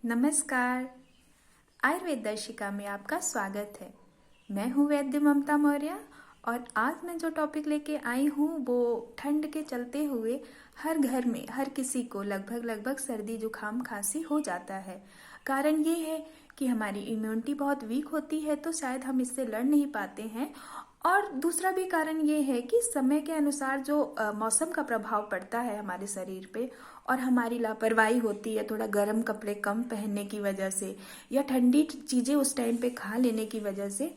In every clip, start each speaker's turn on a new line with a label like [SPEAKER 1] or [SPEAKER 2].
[SPEAKER 1] नमस्कार। आयुर्वेद दर्शिका में आपका स्वागत है। मैं हूँ वैद्य ममता मौर्य और आज मैं जो टॉपिक लेके आई हूँ वो ठंड के चलते हुए हर घर में हर किसी को लगभग सर्दी जुकाम खांसी हो जाता है। कारण ये है कि हमारी इम्यूनिटी बहुत वीक होती है, तो शायद हम इससे लड़ नहीं पाते हैं। और दूसरा भी कारण ये है कि समय के अनुसार जो मौसम का प्रभाव पड़ता है हमारे शरीर पे और हमारी लापरवाही होती है, थोड़ा गर्म कपड़े कम पहनने की वजह से या ठंडी चीज़ें उस टाइम पे खा लेने की वजह से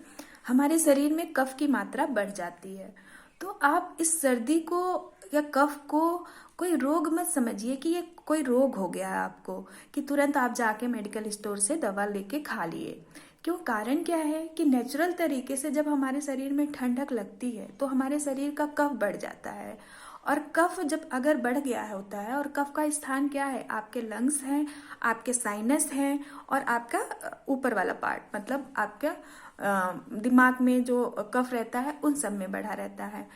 [SPEAKER 1] हमारे शरीर में कफ की मात्रा बढ़ जाती है। तो आप इस सर्दी को या कफ को कोई रोग मत समझिए कि ये कोई रोग हो गया है आपको, कि तुरंत आप जाके मेडिकल स्टोर से दवा लेके खा लिए। क्यों? कारण क्या है कि नेचुरल तरीके से जब हमारे शरीर में ठंडक लगती है तो हमारे शरीर का कफ बढ़ जाता है। और कफ जब अगर बढ़ गया होता है, और कफ का स्थान क्या है? आपके लंग्स हैं, आपके साइनस हैं और आपका ऊपर वाला पार्ट, मतलब आपका दिमाग में जो कफ रहता है उन सब में बढ़ा रहता है।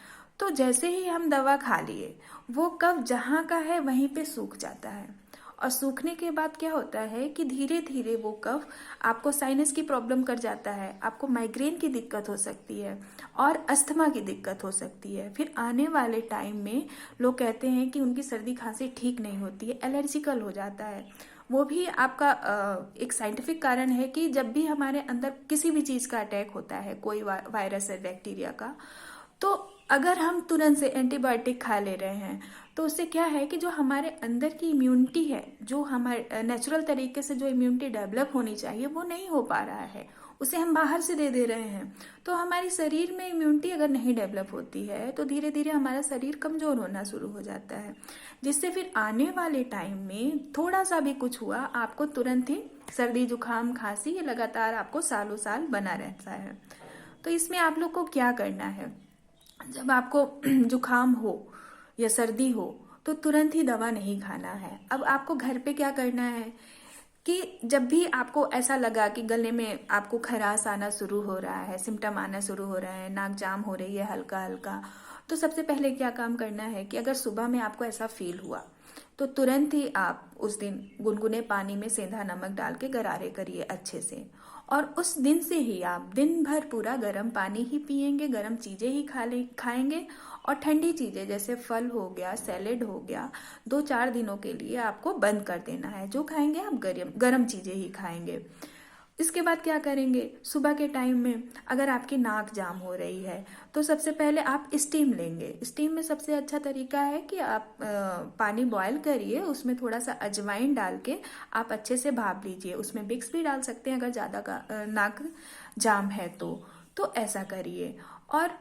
[SPEAKER 1] तो जैसे ही हम दवा खा लिए वो कफ जहाँ का है वहीं पे सूख जाता है। और सूखने के बाद क्या होता है कि धीरे धीरे वो कफ आपको साइनस की प्रॉब्लम कर जाता है, आपको माइग्रेन की दिक्कत हो सकती है और अस्थमा की दिक्कत हो सकती है। फिर आने वाले टाइम में लोग कहते हैं कि उनकी सर्दी खांसी ठीक नहीं होती है, एलर्जिकल हो जाता है। वो भी आपका एक साइंटिफिक कारण है कि जब भी हमारे अंदर किसी भी चीज़ का अटैक होता है, कोई वायरस है, बैक्टीरिया का, तो अगर हम तुरंत से एंटीबायोटिक खा ले रहे हैं तो उससे क्या है कि जो हमारे अंदर की इम्यूनिटी है, जो हमारे नेचुरल तरीके से जो इम्यूनिटी डेवलप होनी चाहिए वो नहीं हो पा रहा है, उसे हम बाहर से दे रहे हैं। तो हमारे शरीर में इम्यूनिटी अगर नहीं डेवलप होती है तो धीरे धीरे हमारा शरीर कमजोर होना शुरू हो जाता है, जिससे फिर आने वाले टाइम में थोड़ा सा भी कुछ हुआ आपको तुरंत ही सर्दी जुकाम खांसी ये लगातार आपको सालों साल बना रहता है। तो इसमें आप लोग को क्या करना है? जब आपको जुकाम हो या सर्दी हो तो तुरंत ही दवा नहीं खाना है। अब आपको घर पे क्या करना है कि जब भी आपको ऐसा लगा कि गले में आपको खराश आना शुरू हो रहा है, सिम्टम आना शुरू हो रहा है, नाक जाम हो रही है हल्का हल्का, तो सबसे पहले क्या काम करना है कि अगर सुबह में आपको ऐसा फील हुआ तो तुरंत ही आप उस दिन गुनगुने पानी में सेंधा नमक डाल के गरारे करिए अच्छे से। और उस दिन से ही आप दिन भर पूरा गर्म पानी ही पिएंगे, गर्म चीज़ें ही खाएंगे और ठंडी चीज़ें जैसे फल हो गया, सैलेड हो गया, 2-4 दिनों के लिए आपको बंद कर देना है। जो खाएंगे आप गर्म चीज़ें ही खाएंगे। इसके बाद क्या करेंगे? सुबह के टाइम में अगर आपकी नाक जाम हो रही है तो सबसे पहले आप स्टीम लेंगे। स्टीम में सबसे अच्छा तरीका है कि आप पानी बॉयल करिए, उसमें थोड़ा सा अजवाइन डाल के आप अच्छे से भाप लीजिए। उसमें विक्स भी डाल सकते हैं अगर ज़्यादा नाक जाम है तो ऐसा करिए। और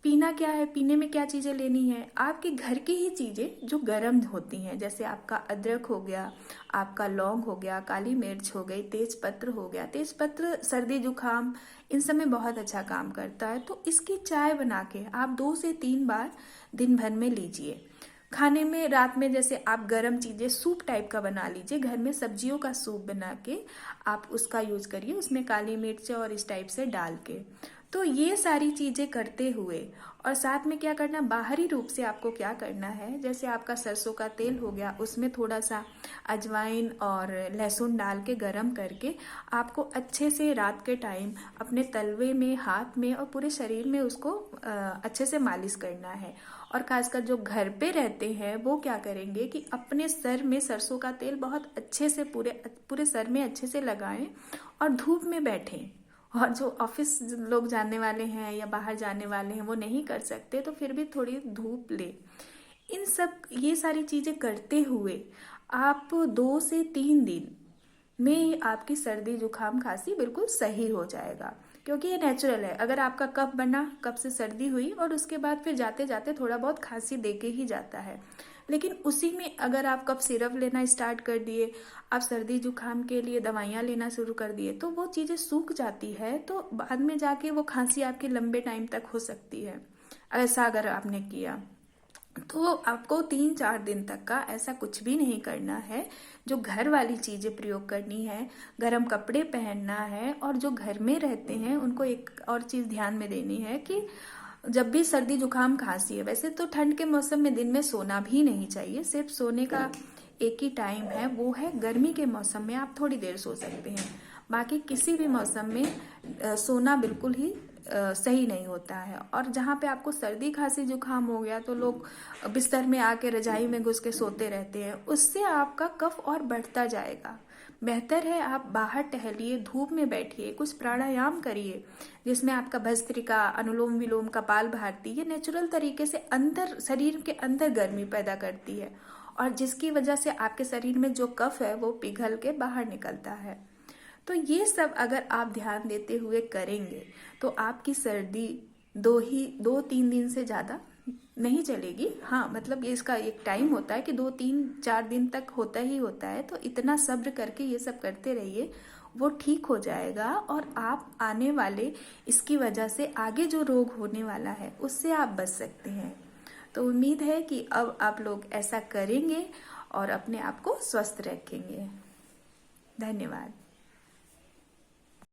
[SPEAKER 1] पीना क्या है? पीने में क्या चीज़ें लेनी है? आपके घर की ही चीज़ें जो गर्म होती हैं, जैसे आपका अदरक हो गया, आपका लौंग हो गया, काली मिर्च हो गई, तेज पत्र हो गया। तेज पत्र सर्दी जुकाम इन सब में बहुत अच्छा काम करता है। तो इसकी चाय बना के आप 2 से 3 बार दिन भर में लीजिए। खाने में रात में जैसे आप गर्म चीज़ें सूप टाइप का बना लीजिए, घर में सब्जियों का सूप बना के आप उसका यूज करिए, उसमें काली मिर्च और इस टाइप से डाल के। तो ये सारी चीज़ें करते हुए और साथ में क्या करना, बाहरी रूप से आपको क्या करना है, जैसे आपका सरसों का तेल हो गया, उसमें थोड़ा सा अजवाइन और लहसुन डाल के गरम करके आपको अच्छे से रात के टाइम अपने तलवे में, हाथ में और पूरे शरीर में उसको अच्छे से मालिश करना है। और खासकर जो घर पे रहते हैं वो क्या करेंगे कि अपने सर में सरसों का तेल बहुत अच्छे से पूरे सर में अच्छे से लगाएं और धूप में बैठें। और जो ऑफिस लोग जाने वाले हैं या बाहर जाने वाले हैं वो नहीं कर सकते तो फिर भी थोड़ी धूप ले। इन सब ये सारी चीज़ें करते हुए आप 2 से 3 दिन में आपकी सर्दी जुकाम खांसी बिल्कुल सही हो जाएगा, क्योंकि ये नेचुरल है। अगर आपका कफ बना, कफ से सर्दी हुई और उसके बाद फिर जाते जाते थोड़ा बहुत खांसी देके ही जाता है, लेकिन उसी में अगर आप कफ सिरप लेना स्टार्ट कर दिए, आप सर्दी जुकाम के लिए दवाइयाँ लेना शुरू कर दिए तो वो चीज़ें सूख जाती है, तो बाद में जाके वो खांसी आपकी लंबे टाइम तक हो सकती है। ऐसा अगर आपने किया तो आपको 3-4 दिन तक का ऐसा कुछ भी नहीं करना है। जो घर वाली चीज़ें प्रयोग करनी है, गर्म कपड़े पहनना है, और जो घर में रहते हैं उनको एक और चीज़ ध्यान में देनी है कि जब भी सर्दी जुकाम खांसी है, वैसे तो ठंड के मौसम में दिन में सोना भी नहीं चाहिए, सिर्फ सोने का एक ही टाइम है, वो है गर्मी के मौसम में आप थोड़ी देर सो सकते हैं। बाकी किसी भी मौसम में सोना बिल्कुल ही सही नहीं होता है। और जहाँ पे आपको सर्दी खांसी जुकाम हो गया तो लोग बिस्तर में आके रजाई में घुस के सोते रहते हैं, उससे आपका कफ और बढ़ता जाएगा। बेहतर है आप बाहर टहलिए, धूप में बैठिए, कुछ प्राणायाम करिए जिसमें आपका भस्त्रिका, अनुलोम विलोम, कपालभाति, ये नेचुरल तरीके से अंदर शरीर के अंदर गर्मी पैदा करती है और जिसकी वजह से आपके शरीर में जो कफ है वो पिघल के बाहर निकलता है। तो ये सब अगर आप ध्यान देते हुए करेंगे तो आपकी सर्दी 2-3 दिन से ज़्यादा नहीं चलेगी। हाँ, मतलब ये इसका एक टाइम होता है कि 2-3-4 दिन तक होता ही होता है, तो इतना सब्र करके ये सब करते रहिए, वो ठीक हो जाएगा और आप आने वाले इसकी वजह से आगे जो रोग होने वाला है उससे आप बच सकते हैं। तो उम्मीद है कि अब आप लोग ऐसा करेंगे और अपने आप को स्वस्थ रखेंगे। धन्यवाद।